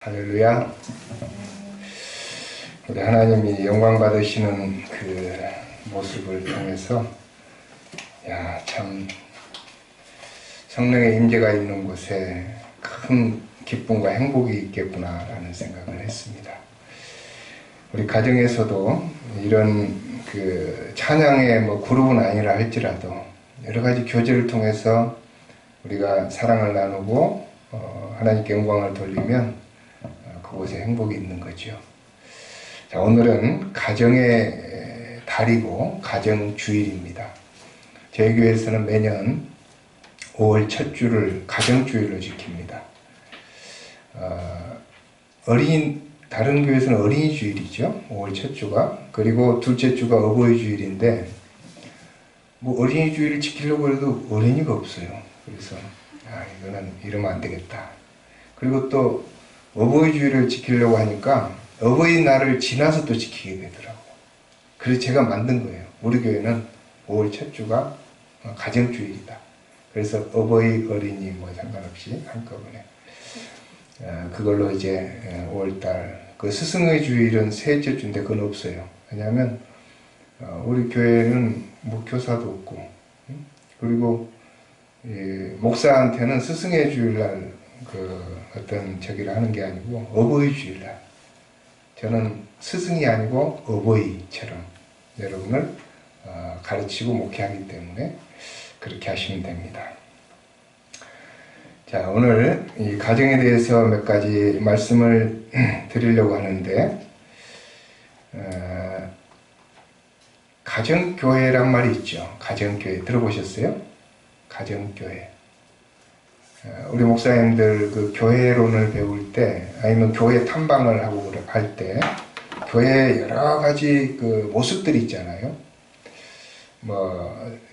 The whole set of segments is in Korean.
할렐루야. 우리 하나님이 영광 받으시는 그 모습을 통해서 참 성령의 임재가 있는 곳에 큰 기쁨과 행복이 있겠구나라는 생각을 했습니다. 우리 가정에서도 이런 그 찬양의 그룹은 아니라 할지라도 여러 가지 교제를 통해서 우리가 사랑을 나누고 하나님께 영광을 돌리면 그곳에 행복이 있는 거죠. 자, 오늘은 가정의 달이고 가정주일입니다. 저희 교회에서는 매년 5월 첫 주를 가정주일로 지킵니다. 다른 교회에서는 어린이주일이죠. 5월 첫 주가. 그리고 둘째 주가 어버이주일인데 어린이주일을 지키려고 해도 어린이가 없어요. 그래서 이거는 이러면 안 되겠다. 그리고 또 어버이주일을 지키려고 하니까 어버이날을 지나서 또 지키게 되더라고요. 그래서 제가 만든 거예요. 우리 교회는 5월 첫 주가 가정주일이다. 그래서 어버이, 어린이 상관없이 한꺼번에 그걸로 이제 5월달 그 스승의 주일은 셋째 주인데 그건 없어요. 왜냐하면 우리 교회는 교사도 없고 그리고 목사한테는 스승의 주일날 어떤 저기를 하는 게 아니고 어버이 주일날 저는 스승이 아니고 어버이처럼 여러분을 가르치고 목회하기 때문에 그렇게 하시면 됩니다. 자, 오늘 이 가정에 대해서 몇 가지 말씀을 드리려고 하는데 가정교회란 말이 있죠. 가정교회 들어보셨어요? 가정교회. 우리 목사님들 그 교회론을 배울 때 아니면 교회 탐방을 하고 할 때 교회 여러 가지 그 모습들이 있잖아요.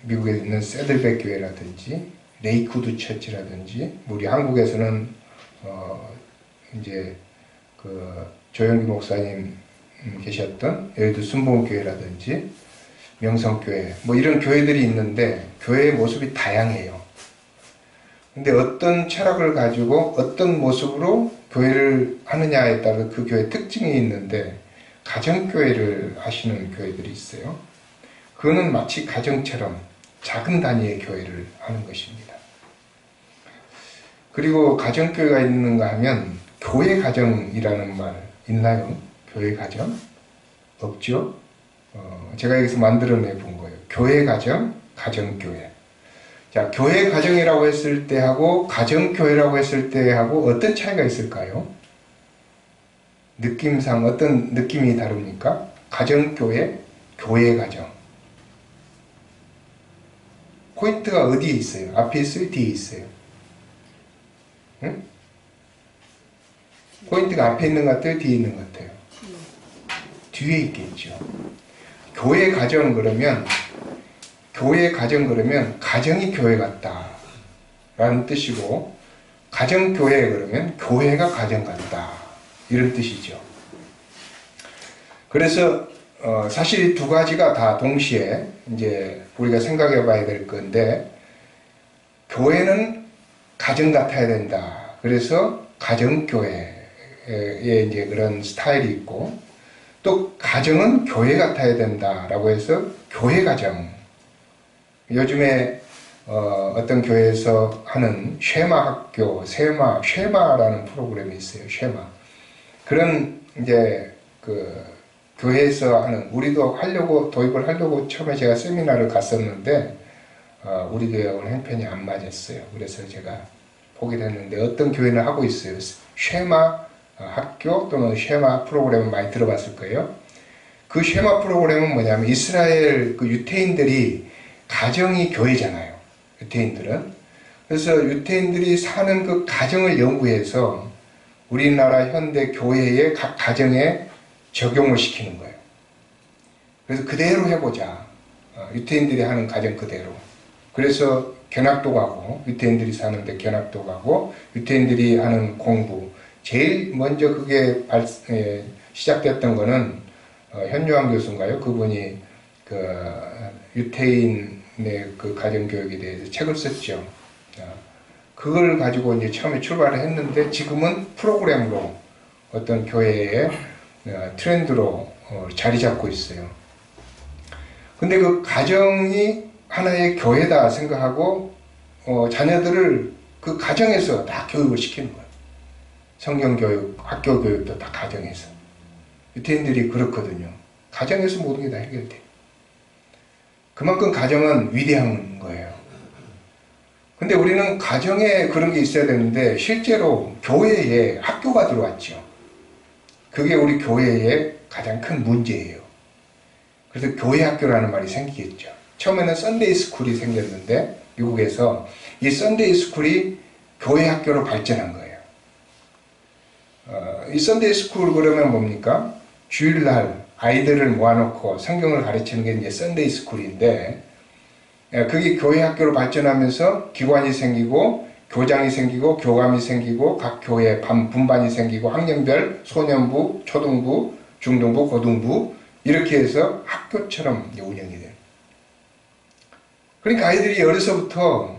미국에 있는 세들백 교회라든지 레이크우드 처치라든지 우리 한국에서는 이제 그 조영기 목사님 계셨던 여의도 순복음교회라든지 명성교회 이런 교회들이 있는데 교회의 모습이 다양해요. 근데 어떤 철학을 가지고 어떤 모습으로 교회를 하느냐에 따라 그 교회 특징이 있는데 가정교회를 하시는 교회들이 있어요. 그거는 마치 가정처럼 작은 단위의 교회를 하는 것입니다. 그리고 가정교회가 있는가 하면 교회 가정이라는 말 있나요? 교회 가정? 없죠? 제가 여기서 만들어내 본 거예요. 교회 가정, 가정교회. 자, 교회 가정이라고 했을 때하고 가정교회라고 했을 때하고 어떤 차이가 있을까요? 느낌상 어떤 느낌이 다릅니까? 가정교회, 교회 가정. 포인트가 어디에 있어요? 앞에 있어요? 뒤에 있어요? 응? 포인트가 앞에 있는 것 같아요? 뒤에 있는 것 같아요? 뒤에 있겠죠. 교회 가정 그러면 가정이 교회 같다 라는 뜻이고 가정교회 그러면 교회가 가정 같다 이런 뜻이죠. 그래서 사실 이 두 가지가 다 동시에 이제 우리가 생각해 봐야 될 건데 교회는 가정 같아야 된다. 그래서 가정교회에 이제 그런 스타일이 있고 또 가정은 교회 같아야 된다라고 해서 교회 가정. 요즘에 어떤 교회에서 하는 쉐마 학교, 쉐마라는 프로그램이 있어요. 쉐마. 그런 이제 그 교회에서 하는 우리도 도입을 하려고 처음에 제가 세미나를 갔었는데 우리 교회하고는 형편이 안 맞았어요. 그래서 제가 포기를 했는데 어떤 교회는 하고 있어요. 쉐마 학교 또는 쉐마 프로그램을 많이 들어봤을 거예요. 그 쉐마 프로그램은 뭐냐면 이스라엘 그 유태인들이 가정이 교회잖아요. 유태인들은. 그래서 유태인들이 사는 그 가정을 연구해서 우리나라 현대 교회의 각 가정에 적용을 시키는 거예요. 그래서 그대로 해보자. 유태인들이 하는 가정 그대로. 그래서 견학도 가고 유태인들이 사는데 견학도 가고 유태인들이 하는 공부. 제일 먼저 그게 시작됐던 거는 현요한 교수인가요? 그분이 유태인의 그 가정교육에 대해서 책을 썼죠. 그걸 가지고 이제 처음에 출발을 했는데 지금은 프로그램으로 어떤 교회의 트렌드로 자리 잡고 있어요. 근데 그 가정이 하나의 교회다 생각하고 자녀들을 그 가정에서 다 교육을 시키는 거예요. 성경교육, 학교교육도 다 가정에서. 유태인들이 그렇거든요. 가정에서 모든 게 다 해결돼요. 그만큼 가정은 위대한 거예요. 근데 우리는 가정에 그런 게 있어야 되는데 실제로 교회에 학교가 들어왔죠. 그게 우리 교회의 가장 큰 문제예요. 그래서 교회 학교라는 말이 생기겠죠. 처음에는 썬데이 스쿨이 생겼는데 미국에서 이 썬데이 스쿨이 교회 학교로 발전한 거예요. 이 썬데이 스쿨 그러면 뭡니까? 주일날 아이들을 모아놓고 성경을 가르치는 게 이제 썬데이 스쿨인데 그게 교회 학교로 발전하면서 기관이 생기고 교장이 생기고 교감이 생기고 각 교회 분반이 생기고 학년별 소년부, 초등부, 중등부, 고등부 이렇게 해서 학교처럼 운영이 돼요. 그러니까 아이들이 어려서부터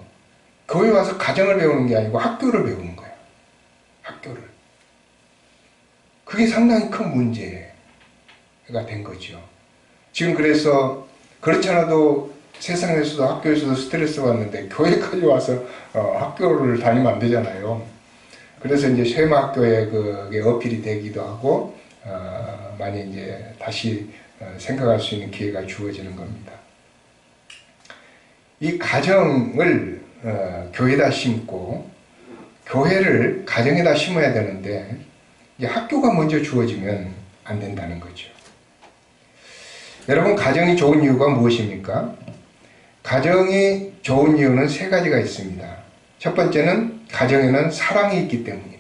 교회 와서 가정을 배우는 게 아니고 학교를 배우는 거예요. 학교를. 그게 상당히 큰 문제가 된 거죠. 지금 그래서 그렇지 않아도 세상에서도 학교에서도 스트레스 받는데 교회까지 와서 학교를 다니면 안 되잖아요. 그래서 이제 쉐마 학교에 그게 어필이 되기도 하고 많이 이제 다시 생각할 수 있는 기회가 주어지는 겁니다. 이 가정을 교회에다 심고 교회를 가정에다 심어야 되는데 이제 학교가 먼저 주어지면 안 된다는 거죠. 여러분, 가정이 좋은 이유가 무엇입니까? 가정이 좋은 이유는 세 가지가 있습니다. 첫 번째는 가정에는 사랑이 있기 때문입니다.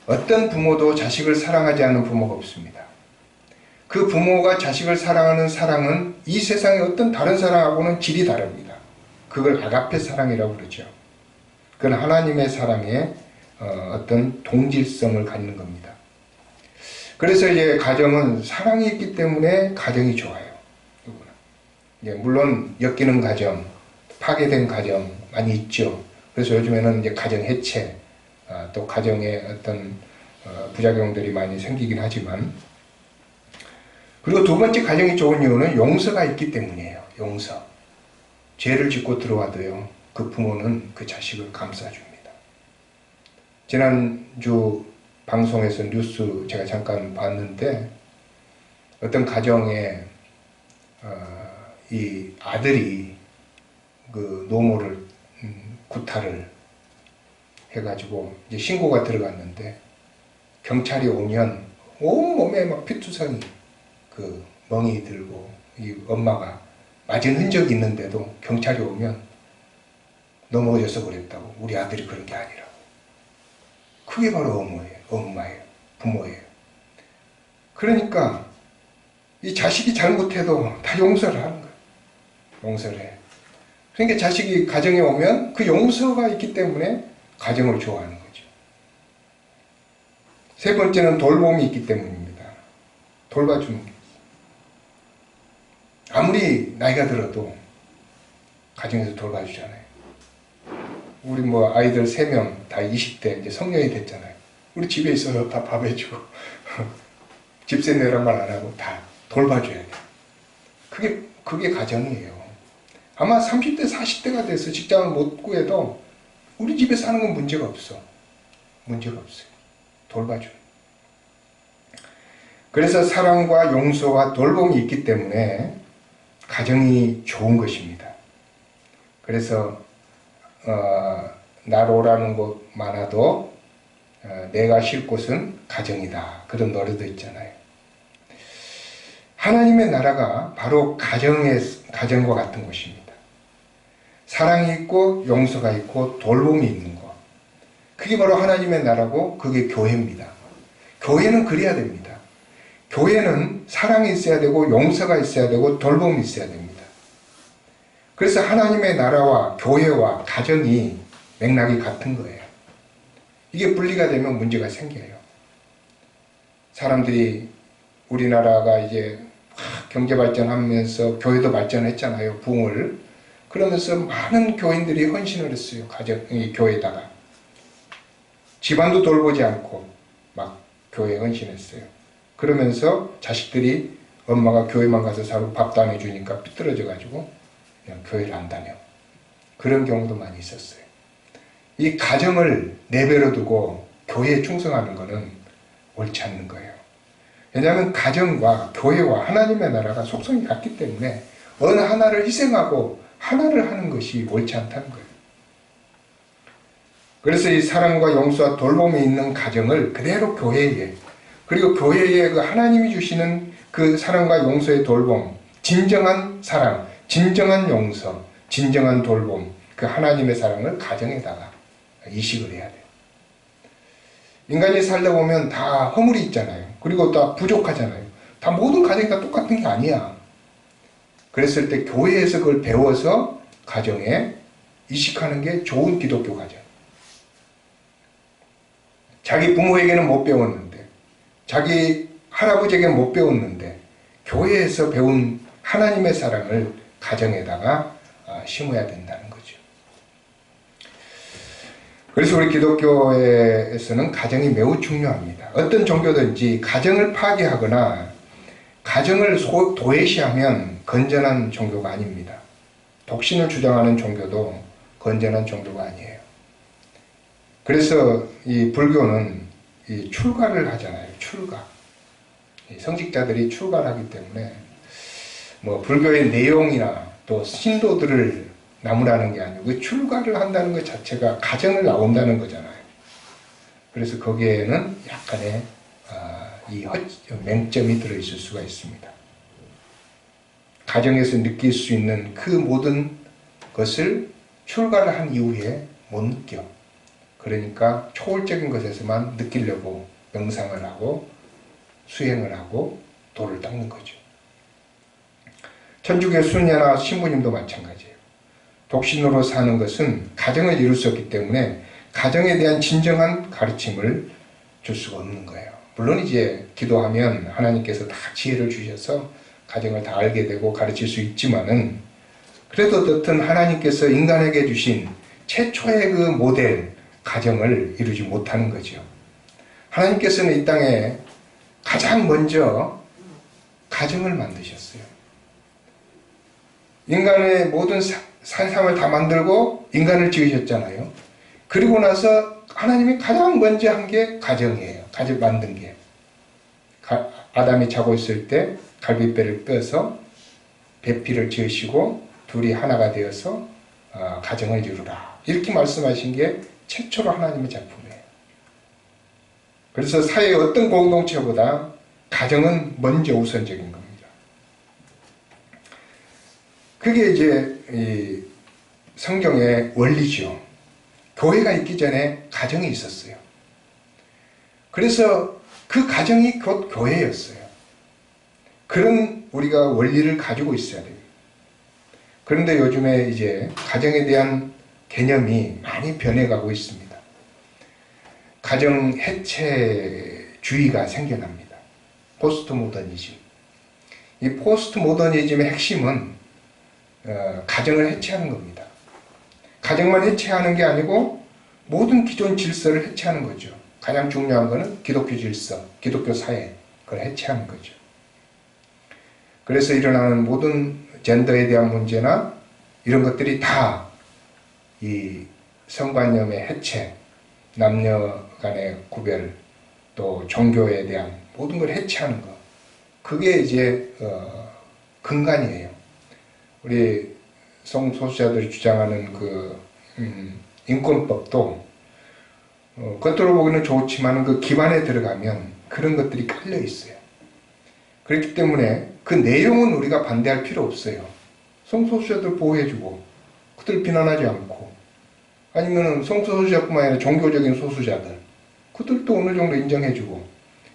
어떤 부모도 자식을 사랑하지 않는 부모가 없습니다. 그 부모가 자식을 사랑하는 사랑은 이 세상의 어떤 다른 사랑하고는 질이 다릅니다. 그걸 아가페 사랑이라고 그러죠. 그건 하나님의 사랑에 어떤 동질성을 갖는 겁니다. 그래서 이제 가정은 사랑이 있기 때문에 가정이 좋아요. 물론 엮이는 가정, 파괴된 가정 많이 있죠. 그래서 요즘에는 이제 가정 해체, 또 가정에 어떤 부작용들이 많이 생기긴 하지만, 그리고 두 번째 가정이 좋은 이유는 용서가 있기 때문이에요. 용서. 죄를 짓고 들어와도요, 그 부모는 그 자식을 감싸줍니다. 지난주 방송에서 뉴스 제가 잠깐 봤는데, 어떤 가정에 이 아들이 그 노모를 구타를 해가지고 이제 신고가 들어갔는데 경찰이 오면 온몸에 막 피투성이 그 멍이 들고 이 엄마가 맞은 흔적이 있는데도 경찰이 오면 넘어져서 그랬다고. 우리 아들이 그런 게 아니라고. 그게 바로 엄마예요. 부모예요. 그러니까 이 자식이 잘못해도 다 용서를 하는 거예요. 용서를 해. 그러니까 자식이 가정에 오면 그 용서가 있기 때문에 가정을 좋아하는 거죠. 세 번째는 돌봄이 있기 때문입니다. 돌봐주는 게. 아무리 나이가 들어도 가정에서 돌봐주잖아요. 우리 뭐 아이들 3명 다 20대 이제 성년이 됐잖아요. 우리 집에 있어서 다 밥 해주고 집세 내란 말 안 하고 다 돌봐줘야 돼요. 그게 가정이에요. 아마 30대, 40대가 돼서 직장을 못 구해도 우리 집에 사는 건 문제가 없어. 문제가 없어요. 돌봐줘요. 그래서 사랑과 용서와 돌봄이 있기 때문에 가정이 좋은 것입니다. 그래서 나로 오라는 곳 많아도 내가 쉴 곳은 가정이다. 그런 노래도 있잖아요. 하나님의 나라가 바로 가정과 같은 것입니다. 사랑이 있고 용서가 있고 돌봄이 있는 것. 그게 바로 하나님의 나라고 그게 교회입니다. 교회는 그래야 됩니다. 교회는 사랑이 있어야 되고 용서가 있어야 되고 돌봄이 있어야 됩니다. 그래서 하나님의 나라와 교회와 가정이 맥락이 같은 거예요. 이게 분리가 되면 문제가 생겨요. 사람들이 우리나라가 이제 경제 발전하면서 교회도 발전했잖아요. 붕을. 그러면서 많은 교인들이 헌신을 했어요. 교회에다가. 집안도 돌보지 않고 막 교회에 헌신했어요. 그러면서 자식들이 엄마가 교회만 가서 살고 밥도 안 해주니까 삐뚤어져가지고 그냥 교회를 안 다녀. 그런 경우도 많이 있었어요. 이 가정을 내버려 두고 교회에 충성하는 것은 옳지 않는 거예요. 왜냐하면 가정과 교회와 하나님의 나라가 속성이 같기 때문에 어느 하나를 희생하고 하나를 하는 것이 옳지 않다는 거예요. 그래서 이 사랑과 용서와 돌봄이 있는 가정을 그대로 교회에, 그리고 교회에 그 하나님이 주시는 그 사랑과 용서의 돌봄, 진정한 사랑, 진정한 용서, 진정한 돌봄, 그 하나님의 사랑을 가정에다가 이식을 해야 돼요. 인간이 살다 보면 다 허물이 있잖아요. 그리고 다 부족하잖아요. 다 모든 가정이 다 똑같은 게 아니야. 그랬을 때 교회에서 그걸 배워서 가정에 이식하는 게 좋은 기독교 가정. 자기 부모에게는 못 배웠는데, 자기 할아버지에게는 못 배웠는데 교회에서 배운 하나님의 사랑을 가정에다가 심어야 된다는 거죠. 그래서 우리 기독교에서는 가정이 매우 중요합니다. 어떤 종교든지 가정을 파괴하거나 가정을 도외시하면 건전한 종교가 아닙니다. 독신을 주장하는 종교도 건전한 종교가 아니에요. 그래서 이 불교는 이 출가를 하잖아요. 출가. 성직자들이 출가를 하기 때문에 뭐 불교의 내용이나 또 신도들을 나무라는 게 아니고 그 출가를 한다는 것 자체가 가정을 나온다는 거잖아요. 그래서 거기에는 약간의 이 맹점이 들어있을 수가 있습니다. 가정에서 느낄 수 있는 그 모든 것을 출가를 한 이후에 못 느껴. 그러니까 초월적인 것에서만 느끼려고 명상을 하고 수행을 하고 도를 닦는 거죠. 천주교 순녀나 신부님도 마찬가지예요. 독신으로 사는 것은 가정을 이룰 수 없기 때문에 가정에 대한 진정한 가르침을 줄 수가 없는 거예요. 물론 이제 기도하면 하나님께서 다 지혜를 주셔서 가정을 다 알게 되고 가르칠 수 있지만은 그래도 어떻든 하나님께서 인간에게 주신 최초의 그 모델 가정을 이루지 못하는 거죠. 하나님께서는 이 땅에 가장 먼저 가정을 만드셨어요. 인간의 모든 세상을 다 만들고 인간을 지으셨잖아요. 그리고 나서 하나님이 가장 먼저 한 게 가정이에요. 가정 만든 게. 아담이 자고 있을 때 갈비뼈를 빼서 배피를 지으시고 둘이 하나가 되어서 가정을 이루라. 이렇게 말씀하신 게 최초로 하나님의 작품이에요. 그래서 사회의 어떤 공동체보다 가정은 먼저 우선적인 겁니다. 그게 이제 이 성경의 원리죠. 교회가 있기 전에 가정이 있었어요. 그래서 그 가정이 곧 교회였어요. 그런 우리가 원리를 가지고 있어야 됩니다. 그런데 요즘에 이제 가정에 대한 개념이 많이 변해가고 있습니다. 가정 해체주의가 생겨납니다. 포스트 모더니즘. 이 포스트 모더니즘의 핵심은 가정을 해체하는 겁니다. 가정만 해체하는 게 아니고 모든 기존 질서를 해체하는 거죠. 가장 중요한 것은 기독교 질서, 기독교 사회, 그걸 해체하는 거죠. 그래서 일어나는 모든 젠더에 대한 문제나 이런 것들이 다 이 성관념의 해체, 남녀 간의 구별, 또 종교에 대한 모든 걸 해체하는 것. 그게 이제 근간이에요. 우리 성소수자들이 주장하는 그 인권법도 겉으로 보기는 좋지만 그 기반에 들어가면 그런 것들이 깔려 있어요. 그렇기 때문에 그 내용은 우리가 반대할 필요 없어요. 성소수자들 보호해주고 그들 비난하지 않고 아니면 성소수자뿐만 아니라 종교적인 소수자들 그들도 어느 정도 인정해주고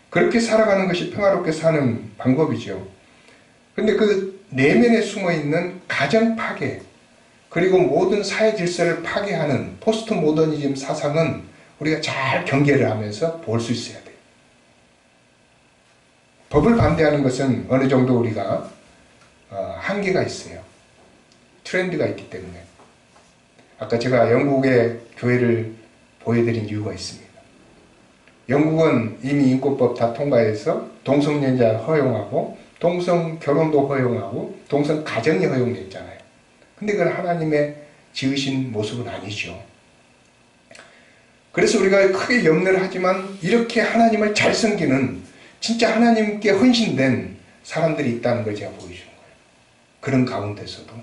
그렇게 살아가는 것이 평화롭게 사는 방법이죠. 근데 그 내면에 숨어있는 가정 파괴 그리고 모든 사회 질서를 파괴하는 포스트 모더니즘 사상은 우리가 잘 경계를 하면서 볼 수 있어야 돼요. 법을 반대하는 것은 어느 정도 우리가 한계가 있어요. 트렌드가 있기 때문에. 아까 제가 영국의 교회를 보여드린 이유가 있습니다. 영국은 이미 인권법 다 통과해서 동성연자 허용하고 동성 결혼도 허용하고 동성 가정이 허용됐잖아요. 근데 그건 하나님의 지으신 모습은 아니죠. 그래서 우리가 크게 염려를 하지만 이렇게 하나님을 잘 섬기는 진짜 하나님께 헌신된 사람들이 있다는 걸 제가 보여주는 거예요. 그런 가운데서도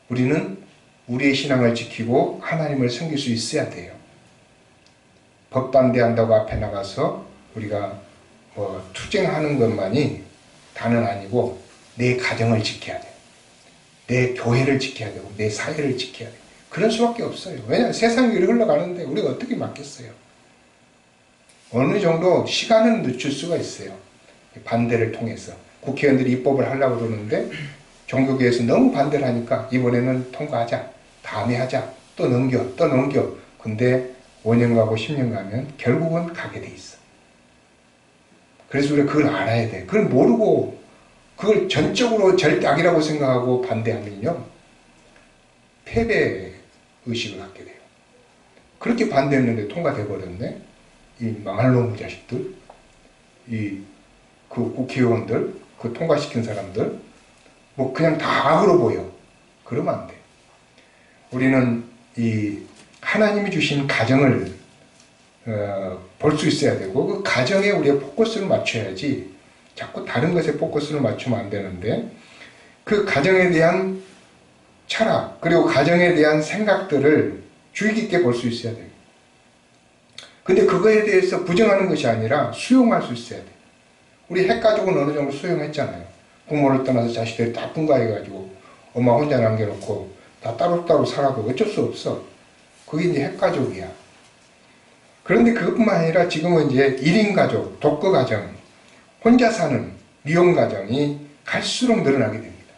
우리는 우리의 신앙을 지키고 하나님을 섬길 수 있어야 돼요. 법반대한다고 앞에 나가서 우리가 투쟁하는 것만이 다는 아니고 내 가정을 지켜야 돼요. 내 교회를 지켜야 되고 내 사회를 지켜야 돼요. 그럴 수밖에 없어요. 왜냐하면 세상이 흘러가는데 우리가 어떻게 막겠어요. 어느 정도 시간은 늦출 수가 있어요. 반대를 통해서. 국회의원들이 입법을 하려고 그러는데 종교계에서 너무 반대를 하니까 이번에는 통과하자. 다음에 하자. 또 넘겨. 근데 5년 가고 10년 가면 결국은 가게 돼 있어. 그래서 우리가 그걸 알아야 돼. 그걸 모르고 그걸 전적으로 절대악이라고 생각하고 반대하면요. 패배 의식을 갖게 돼요. 그렇게 반대했는데 통과돼 버렸네. 이 망할 놈의 자식들, 그 국회의원들, 그 통과시킨 사람들, 뭐 그냥 다 악으로 보여. 그러면 안 돼. 우리는 이 하나님이 주신 가정을 볼 수 있어야 되고 그 가정에 우리가 포커스를 맞춰야지 자꾸 다른 것에 포커스를 맞추면 안 되는데 그 가정에 대한 철학 그리고 가정에 대한 생각들을 주의 깊게 볼 수 있어야 돼요. 근데 그거에 대해서 부정하는 것이 아니라 수용할 수 있어야 돼요. 우리 핵가족은 어느 정도 수용했잖아요. 부모를 떠나서 자식들이 다 분가해가지고 엄마 혼자 남겨놓고 다 따로따로 살아도 어쩔 수 없어. 그게 이제 핵가족이야. 그런데 그것뿐만 아니라 지금은 이제 1인 가족, 독거 가정, 혼자 사는 미혼 가정이 갈수록 늘어나게 됩니다.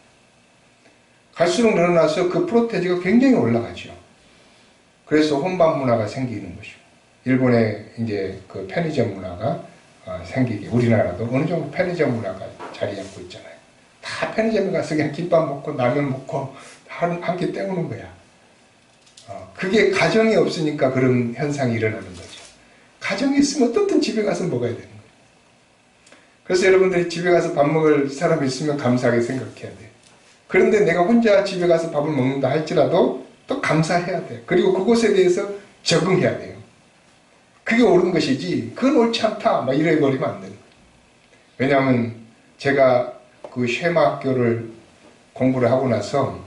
갈수록 늘어나서 그 프로테지가 굉장히 올라가죠. 그래서 혼밥 문화가 생기는 것이고, 일본의 이제 그 편의점 문화가 생기게, 우리나라도 어느 정도 편의점 문화가 자리 잡고 있잖아요. 다 편의점에 가서 그냥 김밥 먹고 라면 먹고 한 끼 때우는 거야. 그게 가정이 없으니까 그런 현상이 일어나는 거죠. 가정이 있으면 어떻든 집에 가서 먹어야 되는 거예요. 그래서 여러분들이 집에 가서 밥 먹을 사람이 있으면 감사하게 생각해야 돼요. 그런데 내가 혼자 집에 가서 밥을 먹는다 할지라도 또 감사해야 돼요. 그리고 그것에 대해서 적응해야 돼요. 그게 옳은 것이지 그건 옳지 않다 막 이래버리면 안 되는 거예요. 왜냐하면 제가 그 쉐마 학교를 공부를 하고 나서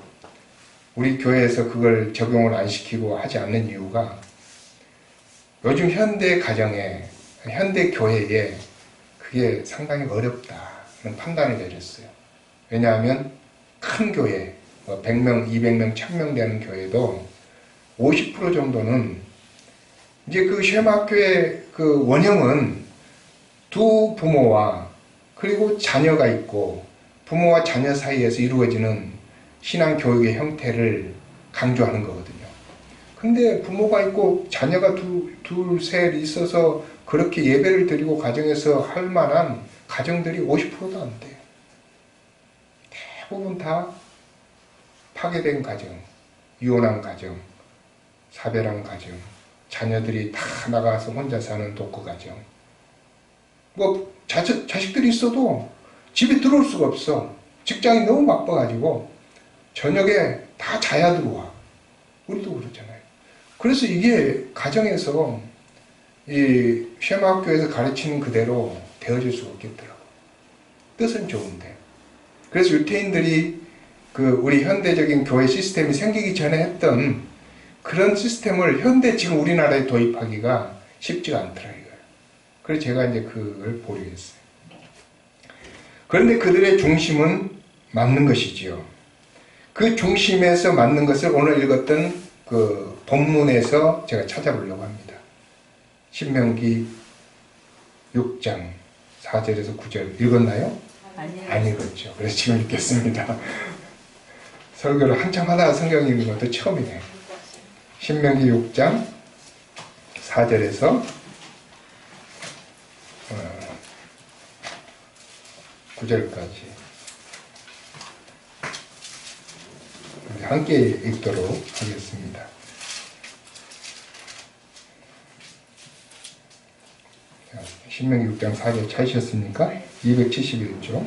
우리 교회에서 그걸 적용을 안 시키고 하지 않는 이유가 요즘 현대 가정에 현대 교회에 그게 상당히 어렵다는 판단을 내렸어요. 왜냐하면 큰 교회 100명, 200명, 1000명 되는 교회도 50% 정도는 이제 그 쉐마 학교의 그 원형은 두 부모와 그리고 자녀가 있고 부모와 자녀 사이에서 이루어지는 신앙 교육의 형태를 강조하는 거거든요. 근데 부모가 있고 자녀가 둘, 셋 있어서 그렇게 예배를 드리고 가정에서 할 만한 가정들이 50%도 안 돼요. 대부분 다 파괴된 가정, 이혼한 가정, 사별한 가정, 자녀들이 다 나가서 혼자 사는 독거 가정. 뭐 자식들이 있어도 집에 들어올 수가 없어. 직장이 너무 바빠가지고 저녁에 다 자야 들어와. 우리도 그렇잖아요. 그래서 이게 가정에서 이 쉐마 학교에서 가르치는 그대로 되어질 수가 없겠더라고. 뜻은 좋은데. 그래서 유태인들이 그 우리 현대적인 교회 시스템이 생기기 전에 했던 그런 시스템을 현대 지금 우리나라에 도입하기가 쉽지가 않더라고요. 그래서 제가 이제 그걸 보류했어요. 그런데 그들의 중심은 맞는 것이지요. 그 중심에서 맞는 것을 오늘 읽었던 그 본문에서 제가 찾아보려고 합니다. 신명기 6장 4절에서 9절 읽었나요? 안 읽었죠. 그래서 지금 읽겠습니다. 설교를 한참 하다가 성경 읽는 것도 처음이네요. 신명기 6장 4절에서 9절까지 함께 읽도록 하겠습니다. 자, 신명기 6장 4절 찾으셨습니까? 271조.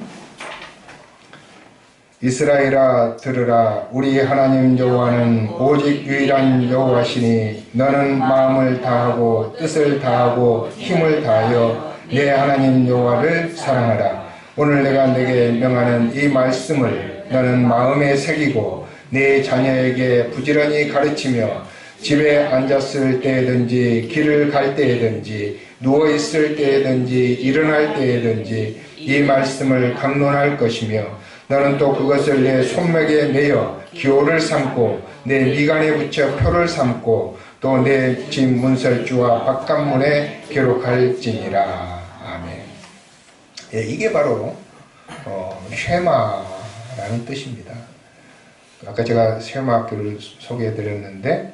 이스라엘아 들으라. 우리 하나님 여호와는 오직 유일한 여호와시니 너는 마음을 다하고 뜻을 다하고 힘을 다하여 내 하나님 여호와를 사랑하라. 오늘 내가 내게 명하는 이 말씀을 너는 마음에 새기고 내 자녀에게 부지런히 가르치며 집에 앉았을 때든지 길을 갈 때든지 누워있을 때든지 일어날 때든지 이 말씀을 강론할 것이며 너는 또 그것을 내 손목에 매여 기호를 삼고 내 미간에 붙여 표를 삼고 또 내 집 문설주와 바깥문에 기록할지니라. 아멘. 예, 이게 바로 쉐마라는 뜻입니다. 아까 제가 쉐마교를 소개해드렸는데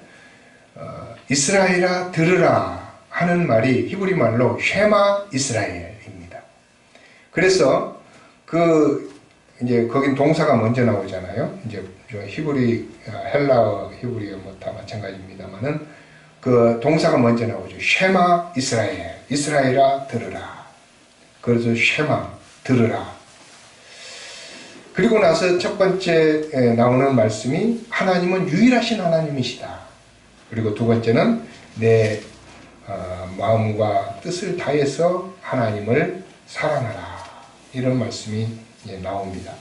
이스라엘아 들으라 하는 말이 히브리 말로 쉐마 이스라엘입니다. 그래서 이제 거긴 동사가 먼저 나오잖아요. 이제 히브리 헬라어 히브리어 뭐 다 마찬가지입니다만은 그 동사가 먼저 나오죠. 쉐마 이스라엘, 이스라엘아 들으라. 그래서 쉐마 들으라. 그리고 나서 첫 번째 나오는 말씀이 하나님은 유일하신 하나님이시다. 그리고 두 번째는 내 마음과 뜻을 다해서 하나님을 사랑하라. 이런 말씀이 나옵니다.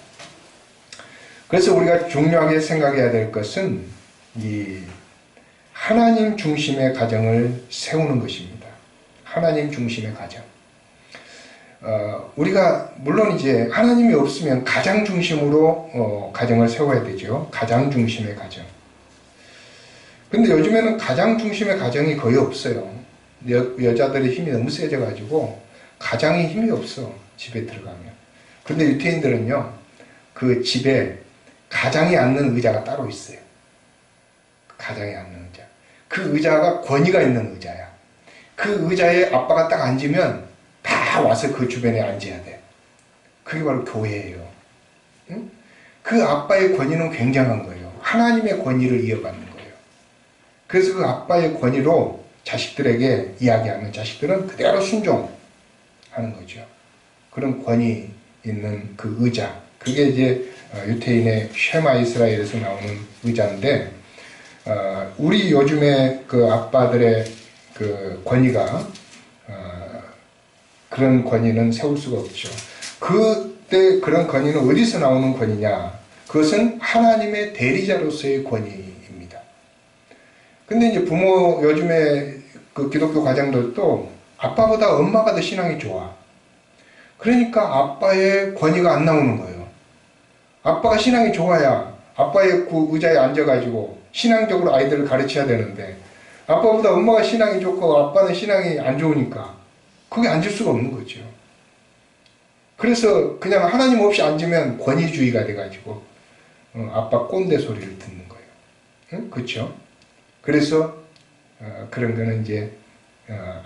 그래서 우리가 중요하게 생각해야 될 것은 이 하나님 중심의 가정을 세우는 것입니다. 하나님 중심의 가정. 우리가 물론 이제 하나님이 없으면 가장 중심으로 가정을 세워야 되죠. 가장 중심의 가정. 근데 요즘에는 가장 중심의 가정이 거의 없어요. 여자들의 힘이 너무 세져가지고 가장이 힘이 없어. 집에 들어가면. 근데 유태인들은요, 그 집에 가장이 앉는 의자가 따로 있어요. 가장이 앉는 의자. 그 의자가 권위가 있는 의자야. 그 의자에 아빠가 딱 앉으면 다 와서 그 주변에 앉아야 돼. 그게 바로 교회예요. 응? 그 아빠의 권위는 굉장한 거예요. 하나님의 권위를 이어받는 거예요. 그래서 그 아빠의 권위로 자식들에게 이야기하면 자식들은 그대로 순종하는 거죠. 그런 권위 있는 그 의자. 그게 이제 유태인의 쉐마 이스라엘에서 나오는 의자인데, 우리 요즘에 그 아빠들의 그 권위가, 그런 권위는 세울 수가 없죠. 그때 그런 권위는 어디서 나오는 권위냐? 그것은 하나님의 대리자로서의 권위입니다. 근데 이제 부모, 요즘에 그 기독교 가정들도 아빠보다 엄마가 더 신앙이 좋아. 그러니까 아빠의 권위가 안 나오는 거예요. 아빠가 신앙이 좋아야 아빠의 그 의자에 앉아가지고 신앙적으로 아이들을 가르쳐야 되는데, 아빠보다 엄마가 신앙이 좋고 아빠는 신앙이 안 좋으니까 거기 앉을 수가 없는 거죠. 그래서 그냥 하나님 없이 앉으면 권위주의가 돼가지고 아빠 꼰대 소리를 듣는 거예요. 응? 그렇죠? 그래서 그런 거는 이제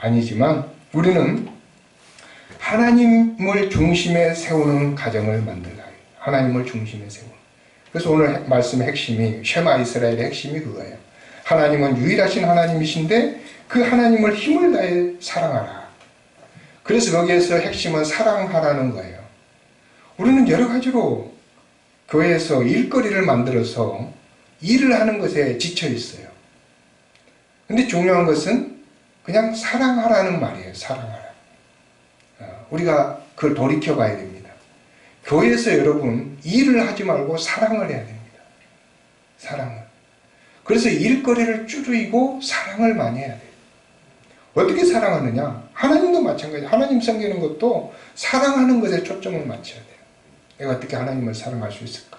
아니지만 우리는 하나님을 중심에 세우는 가정을 만들어야 해요. 하나님을 중심에 세우는. 그래서 오늘 말씀의 핵심이, 쉐마 이스라엘의 핵심이 그거예요. 하나님은 유일하신 하나님이신데 그 하나님을 힘을 다해 사랑하라. 그래서 거기에서 핵심은 사랑하라는 거예요. 우리는 여러 가지로 교회에서 일거리를 만들어서 일을 하는 것에 지쳐 있어요. 근데 중요한 것은 그냥 사랑하라는 말이에요. 사랑하라. 우리가 그걸 돌이켜 봐야 됩니다. 교회에서 여러분 일을 하지 말고 사랑을 해야 됩니다. 사랑을. 그래서 일거리를 줄이고 사랑을 많이 해야 돼요. 어떻게 사랑하느냐? 하나님도 마찬가지예요. 하나님 섬기는 것도 사랑하는 것에 초점을 맞춰야 돼요. 내가 어떻게 하나님을 사랑할 수 있을까?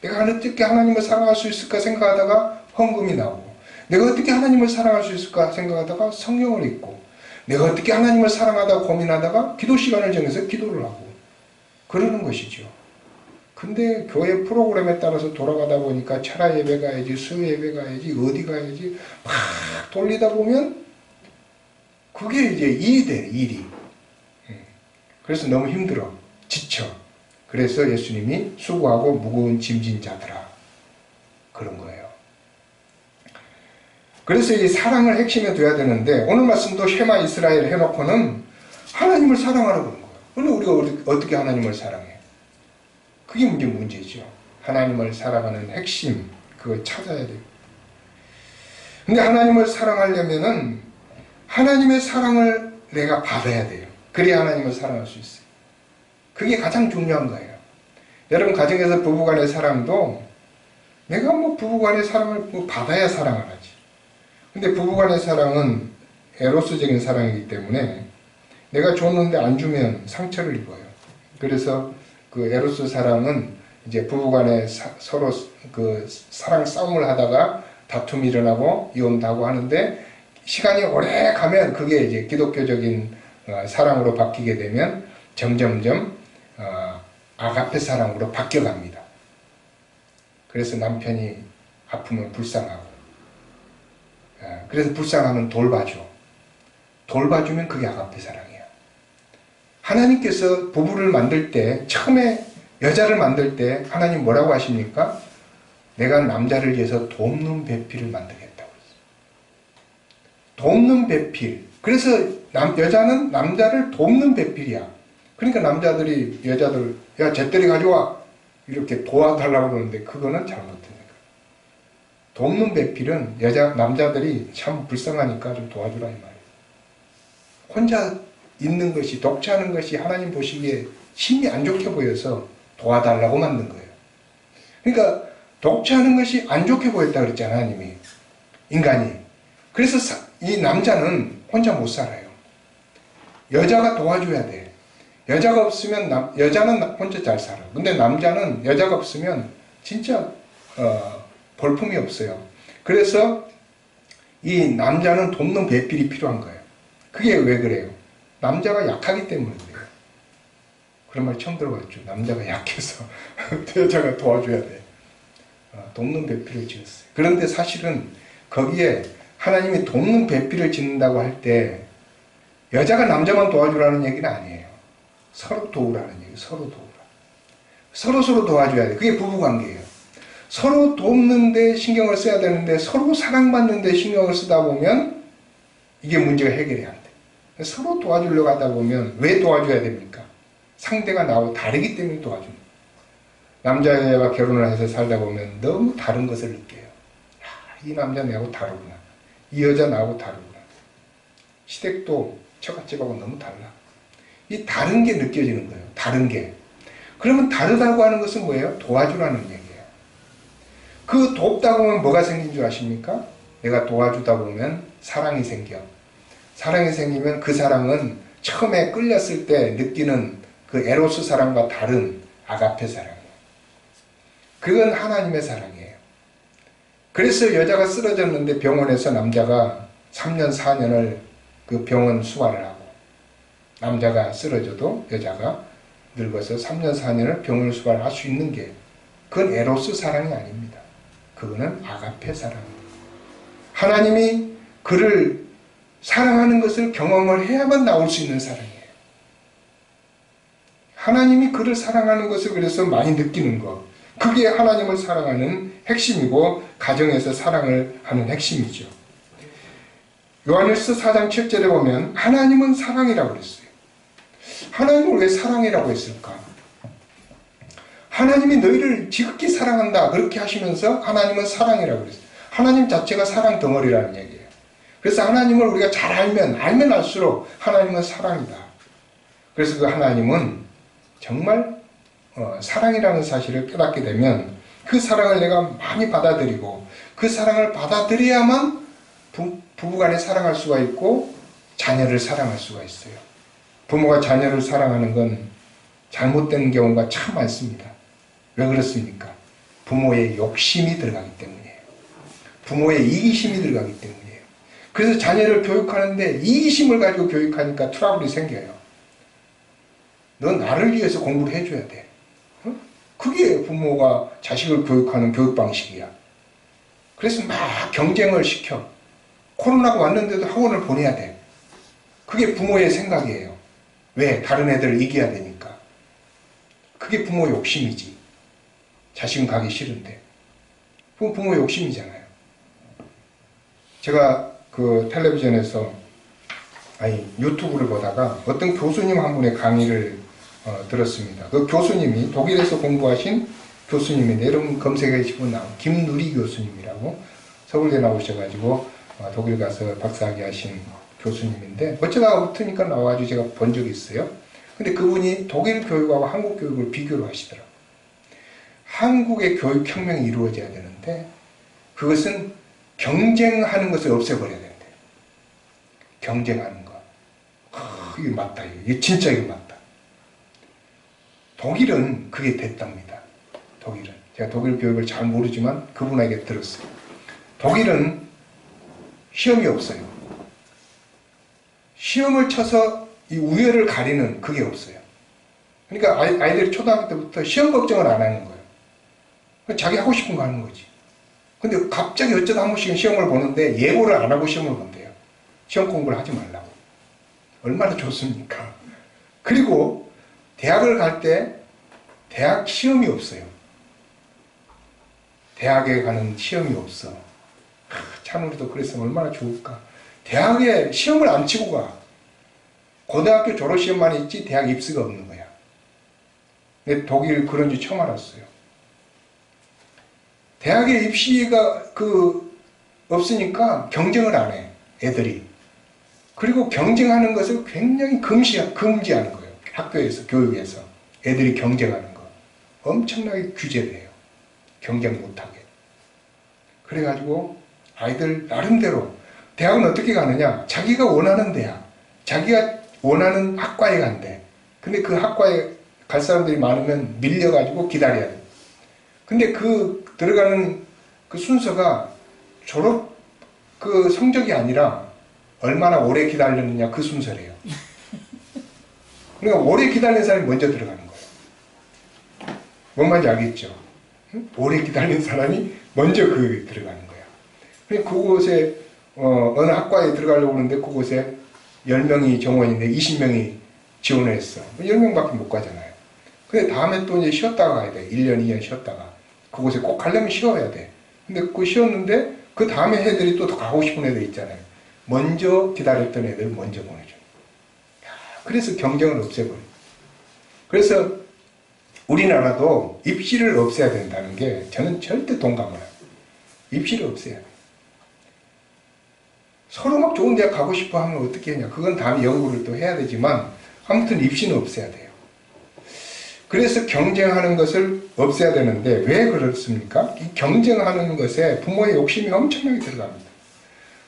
내가 어떻게 하나님을 사랑할 수 있을까 생각하다가 헌금이 나오고, 내가 어떻게 하나님을 사랑할 수 있을까 생각하다가 성경을 읽고, 내가 어떻게 하나님을 사랑하다가 고민하다가 기도 시간을 정해서 기도를 하고 그러는 것이죠. 근데 교회 프로그램에 따라서 돌아가다 보니까 철야 예배 가야지, 수요 예배 가야지, 어디 가야지 막 돌리다 보면 그게 이제 일이 돼, 일이. 그래서 너무 힘들어, 지쳐. 그래서 예수님이 수고하고 무거운 짐진 자들아, 그런 거예요. 그래서 이 사랑을 핵심에 둬야 되는데, 오늘 말씀도 쉐마 이스라엘 해놓고는 하나님을 사랑하라고 그런 거예요. 근데 우리가 어떻게 하나님을 사랑해? 그게 문제죠. 하나님을 사랑하는 핵심, 그걸 찾아야 돼요. 근데 하나님을 사랑하려면은 하나님의 사랑을 내가 받아야 돼요. 그래야 하나님을 사랑할 수 있어요. 그게 가장 중요한 거예요. 여러분, 가정에서 부부간의 사랑도 내가 부부간의 사랑을 받아야 사랑을 하지. 근데 부부간의 사랑은 에로스적인 사랑이기 때문에 내가 줬는데 안 주면 상처를 입어요. 그래서 그 에로스 사랑은 이제 부부간에 서로 그 사랑 싸움을 하다가 다툼이 일어나고 이혼도 하고 하는데, 시간이 오래 가면 그게 이제 기독교적인 사랑으로 바뀌게 되면 점점점 아가페 사랑으로 바뀌어갑니다. 그래서 남편이 아프면 불쌍하고, 그래서 불쌍하면 돌봐줘. 돌봐주면 그게 아가페 사랑이야. 하나님께서 부부를 만들 때, 처음에 여자를 만들 때 하나님 뭐라고 하십니까? 내가 남자를 위해서 돕는 배필을 만들겠다고 했어요. 돕는 배필. 그래서 여자는 남자를 돕는 배필이야. 그러니까 남자들이 여자들, 야, 잿더리 가져와, 이렇게 도와달라고 그러는데 그거는 잘못된 거예요. 돕는 배필은 남자들이 참 불쌍하니까 좀 도와주라 이 말이에요. 혼자 있는 것이, 독차하는 것이 하나님 보시기에 심히 안 좋게 보여서 도와달라고 만든 거예요. 그러니까 독차하는 것이 안 좋게 보였다 그랬잖아요, 하나님이. 인간이. 그래서 이 남자는 혼자 못 살아요. 여자가 도와줘야 돼. 여자가 없으면 여자는 혼자 잘 살아. 근데 남자는 여자가 없으면 진짜 볼품이 없어요. 그래서 이 남자는 돕는 배필이 필요한 거예요. 그게 왜 그래요? 남자가 약하기 때문에 그래요. 그런 말 처음 들어봤죠. 남자가 약해서 여자가 도와줘야 돼. 돕는 배필을 지었어요. 그런데 사실은 거기에 하나님이 돕는 배필을 짓는다고 할 때 여자가 남자만 도와주라는 얘기는 아니에요. 서로 도우라는 얘기예요. 서로 도우라. 서로 도와줘야 돼. 그게 부부관계예요. 서로 돕는데 신경을 써야 되는데 서로 사랑받는데 신경을 쓰다 보면 이게 문제가 해결이 안 돼. 서로 도와주려고 하다 보면 왜 도와줘야 됩니까? 상대가 나하고 다르기 때문에 도와줍니다. 남자 여자가 결혼을 해서 살다 보면 너무 다른 것을 느껴요. 야, 이 남자 나하고 다르구나. 이 여자 나하고 다르구나. 시댁도 처갓집하고 너무 달라. 이 다른 게 느껴지는 거예요. 다른 게. 그러면 다르다고 하는 것은 뭐예요? 도와주라는 얘기예요. 그 돕다 보면 뭐가 생긴 줄 아십니까? 내가 도와주다 보면 사랑이 생겨. 사랑이 생기면 그 사랑은 처음에 끌렸을 때 느끼는 그 에로스 사랑과 다른 아가페 사랑이에요. 그건 하나님의 사랑이에요. 그래서 여자가 쓰러졌는데 병원에서 남자가 3년 4년을 그 병원 수발을 하고, 남자가 쓰러져도 여자가 늙어서 3년 4년을 병원 수발을 할 수 있는 게, 그건 에로스 사랑이 아닙니다. 그거는 아가페 사랑입니다. 하나님이 그를 사랑하는 것을 경험을 해야만 나올 수 있는 사랑이에요. 하나님이 그를 사랑하는 것을 그래서 많이 느끼는 것, 그게 하나님을 사랑하는 핵심이고 가정에서 사랑을 하는 핵심이죠. 요한일서 4장 7절에 보면 하나님은 사랑이라고 그랬어요. 하나님을 왜 사랑이라고 했을까? 하나님이 너희를 지극히 사랑한다 그렇게 하시면서 하나님은 사랑이라고 그랬어요. 하나님 자체가 사랑 덩어리라는 얘기예요. 그래서 하나님을 우리가 잘 알면 알수록 하나님은 사랑이다. 그래서 그 하나님은 정말 사랑이라는 사실을 깨닫게 되면 그 사랑을 내가 많이 받아들이고, 그 사랑을 받아들여야만 부부간에 사랑할 수가 있고 자녀를 사랑할 수가 있어요. 부모가 자녀를 사랑하는 건 잘못된 경우가 참 많습니다. 왜 그렇습니까? 부모의 욕심이 들어가기 때문이에요. 부모의 이기심이 들어가기 때문이에요. 그래서 자녀를 교육하는데 이기심을 가지고 교육하니까 트러블이 생겨요. 너 나를 위해서 공부를 해줘야 돼. 그게 부모가 자식을 교육하는 교육 방식이야. 그래서 막 경쟁을 시켜. 코로나가 왔는데도 학원을 보내야 돼. 그게 부모의 생각이에요. 왜? 다른 애들 이겨야 되니까. 그게 부모 욕심이지. 자식은 가기 싫은데. 그건 부모 욕심이잖아요. 제가 그 텔레비전에서 유튜브를 보다가 어떤 교수님 한 분의 강의를 들었습니다. 그 교수님이 독일에서 공부하신 교수님인데 여러분 검색해 보시면 나온 김누리 교수님이라고 서울대 나오셔가지고 독일 가서 박사학위 하신 교수님인데 어쩌다가 붙으니까 나와가지고 제가 본 적이 있어요. 근데 그분이 독일 교육하고 한국 교육을 비교를 하시더라고요. 한국의 교육혁명이 이루어져야 되는데 그것은 경쟁하는 것을 없애버려야 된대요. 경쟁하는 거. 이게 맞다. 이게 진짜 이게 맞다. 독일은 그게 됐답니다. 독일은. 제가 독일 교육을 잘 모르지만 그분에게 들었어요. 독일은 시험이 없어요. 시험을 쳐서 이 우열을 가리는 그게 없어요. 그러니까 아이들이 초등학교 때부터 시험 걱정을 안 하는 거예요. 자기 하고 싶은 거 하는 거지. 근데 갑자기 어쩌다 한 번씩은 시험을 보는데 예고를 안 하고 시험을 본대요. 시험 공부를 하지 말라고. 얼마나 좋습니까? 그리고 대학을 갈 때 대학 시험이 없어요. 대학에 가는 시험이 없어. 참 우리도 그랬으면 얼마나 좋을까. 대학에 시험을 안 치고 가. 고등학교 졸업시험만 있지 대학 입시가 없는 거야. 근데 독일 그런 줄 처음 알았어요. 대학에 입시가 없으니까 경쟁을 안 해. 애들이. 그리고 경쟁하는 것을 굉장히 금지하는 거예요. 학교에서, 교육에서. 애들이 경쟁하는 거. 엄청나게 규제를 해요. 경쟁 못하게. 그래가지고 아이들 나름대로 대학은 어떻게 가느냐? 자기가 원하는 대학, 자기가 원하는 학과에 간대. 근데 그 학과에 갈 사람들이 많으면 밀려가지고 기다려야 돼. 근데 들어가는 그 순서가 졸업 성적이 아니라 얼마나 오래 기다렸느냐 그 순서래요. 그러니까 오래 기다린 사람이 먼저 들어가는 거예요. 뭔 말인지 알겠죠? 응? 오래 기다린 사람이 먼저 들어가는 거야. 그러니까 그곳에 어느 학과에 들어가려고 하는데 그곳에 10명이 정원인데 20명이 지원을 했어. 10명밖에 못 가잖아요. 근데 다음에 또 이제 쉬었다가 가야 돼. 1년, 2년 쉬었다가. 그곳에 꼭 가려면 쉬어야 돼. 근데 쉬었는데 그 다음에 애들이 또 더 가고 싶은 애들 있잖아요. 먼저 기다렸던 애들 먼저 보내줘. 그래서 경쟁을 없애버려. 그래서 우리나라도 입시를 없애야 된다는 게 저는 절대 동감을 해요. 입시를 없애야 돼. 서로 막 좋은 대학 가고 싶어 하면 어떻게 하냐. 그건 다음에 연구를 또 해야 되지만 아무튼 입시는 없애야 돼요. 그래서 경쟁하는 것을 없애야 되는데 왜 그렇습니까? 이 경쟁하는 것에 부모의 욕심이 엄청나게 들어갑니다.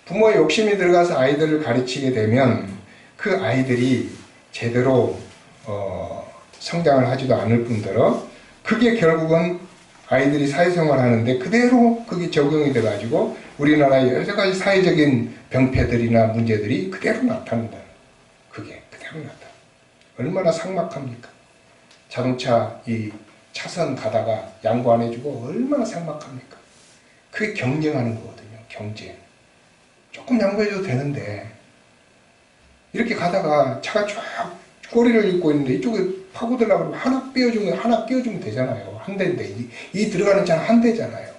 부모의 욕심이 들어가서 아이들을 가르치게 되면 그 아이들이 제대로 성장을 하지도 않을 뿐더러 그게 결국은 아이들이 사회생활 하는데 그대로 그게 적용이 돼가지고 우리나라의 여러 가지 사회적인 병폐들이나 문제들이 그대로 나타난다. 그게 그대로 나타나. 얼마나 삭막합니까? 자동차 이 차선 가다가 양보 안 해주고 얼마나 삭막합니까? 그게 경쟁하는 거거든요. 경쟁. 조금 양보해줘도 되는데 이렇게 가다가 차가 쫙 꼬리를 잇고 있는데 이쪽에 파고들려고 하나 끼워주면 되잖아요. 한 대인데 이 들어가는 차는 한 대잖아요.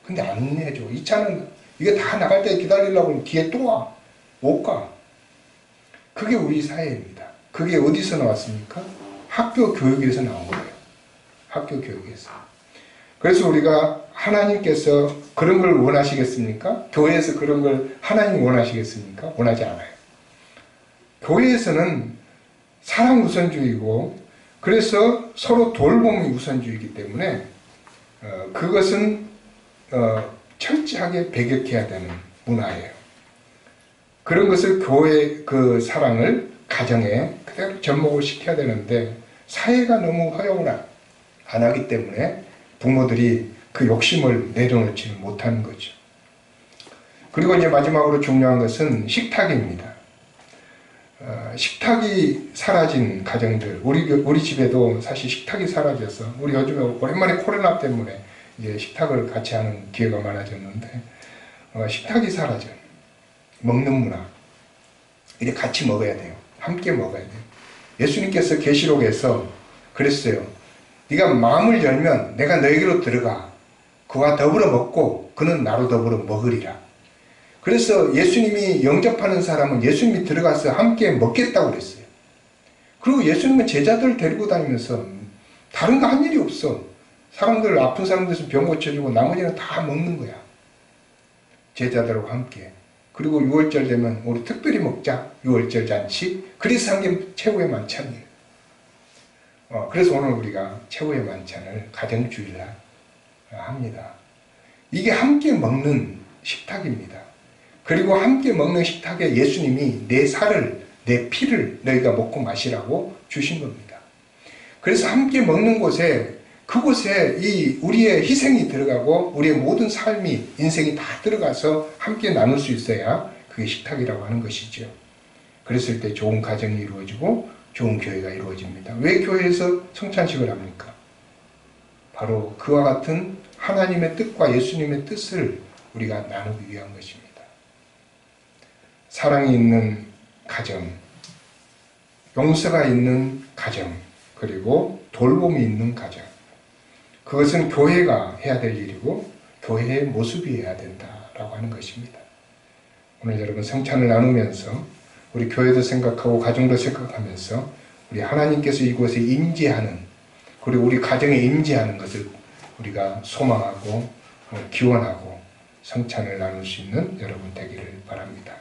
근데 안 해줘. 이 차는 이게 다 나갈 때 기다리려고 하면 뒤에 또 와. 못 가. 그게 우리 사회입니다. 그게 어디서 나왔습니까? 학교 교육에서 나온 거예요. 학교 교육에서. 그래서 우리가 하나님께서 그런 걸 원하시겠습니까? 교회에서 그런 걸 하나님 원하시겠습니까? 원하지 않아요. 교회에서는 사랑 우선주의고 그래서 서로 돌봄이 우선주의이기 때문에 그것은 철저하게 배격해야 되는 문화예요. 그런 것을 교회 그 사랑을 가정에 그대로 접목을 시켜야 되는데 사회가 너무 허용을 안 하기 때문에 부모들이 그 욕심을 내려놓지 못하는 거죠. 그리고 이제 마지막으로 중요한 것은 식탁입니다. 식탁이 사라진 가정들, 우리 집에도 사실 식탁이 사라져서 우리 요즘에 오랜만에 코로나 때문에 이제 식탁을 같이 하는 기회가 많아졌는데 식탁이 사라져. 먹는 문화. 이제 같이 먹어야 돼요. 함께 먹어야 돼요. 예수님께서 계시록에서 그랬어요. 네가 마음을 열면 내가 너에게로 들어가 그와 더불어 먹고 그는 나로 더불어 먹으리라. 그래서 예수님이 영접하는 사람은 예수님이 들어가서 함께 먹겠다고 그랬어요. 그리고 예수님은 제자들 데리고 다니면서 다른 거 한 일이 없어. 사람들, 아픈 사람들 병 고쳐주고 나머지는 다 먹는 거야. 제자들하고 함께. 그리고 6월절 되면 우리 특별히 먹자. 6월절 잔치. 그래서 한 게 최후의 만찬이에요. 그래서 오늘 우리가 최후의 만찬을 가정주일날 합니다. 이게 함께 먹는 식탁입니다. 그리고 함께 먹는 식탁에 예수님이 내 살을, 내 피를 너희가 먹고 마시라고 주신 겁니다. 그래서 함께 먹는 곳에, 그곳에 이 우리의 희생이 들어가고 우리의 모든 삶이, 인생이 다 들어가서 함께 나눌 수 있어야 그게 식탁이라고 하는 것이죠. 그랬을 때 좋은 가정이 이루어지고 좋은 교회가 이루어집니다. 왜 교회에서 성찬식을 합니까? 바로 그와 같은 하나님의 뜻과 예수님의 뜻을 우리가 나누기 위한 것입니다. 사랑이 있는 가정, 용서가 있는 가정, 그리고 돌봄이 있는 가정. 그것은 교회가 해야 될 일이고 교회의 모습이 해야 된다라고 하는 것입니다. 오늘 여러분 성찬을 나누면서 우리 교회도 생각하고 가정도 생각하면서 우리 하나님께서 이곳에 임재하는, 그리고 우리 가정에 임재하는 것을 우리가 소망하고 기원하고 성찬을 나눌 수 있는 여러분 되기를 바랍니다.